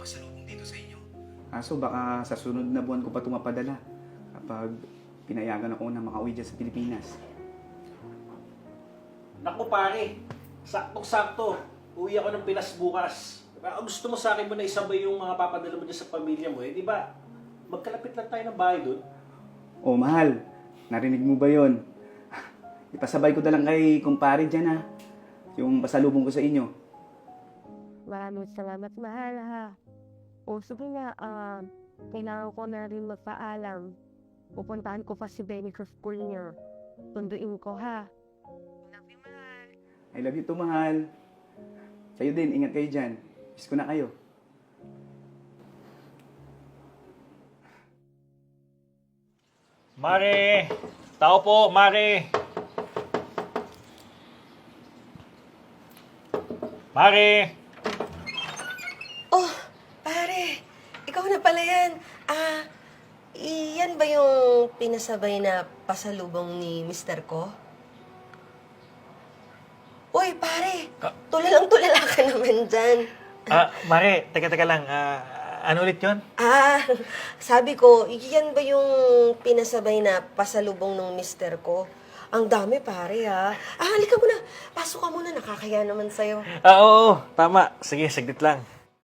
pasalubong dito sa inyo. Kaso baka sa sunod na buwan ko pa ito mapadala kapag pinayagan ako na makauwi dyan sa Pilipinas. Naku pare, saktong-sakto. Uwi ako ng Pinas bukas. Baka gusto mo sa akin mo na isabay yung mga papadala mo dyan sa pamilya mo, di ba? Magkalapit lang tayo ng bahay doon. Oh, mahal. Narinig mo ba yon? Ipasabay ko na lang kay kumpare dyan ha. Yung pasalubong ko sa inyo. Maraming salamat, mahal, ha. O, sige nga, kailangan ko na rin magpaalam. Pupuntahan ko pa si Benny sa school niya. Tunduin ko, ha. Love you, mahal. I love you too, mahal. Kayo din, ingat kayo dyan. Miss ko na kayo. Mare! Tao po, Mare! Mare! Oh, pare, ikaw na pala yan. Iyan ba yung pinasabay na pasalubong ni Mr. ko? Uy, pare, tulalang-tulala ka naman dyan. Mare, teka lang. Ano ulit yun? Sabi ko, iyan ba yung pinasabay na pasalubong ng Mr. ko? Ang dami, pare, ha? Halika muna. Pasok ka muna, nakakaya naman sa'yo. Oo, tama. Sige, saglit lang.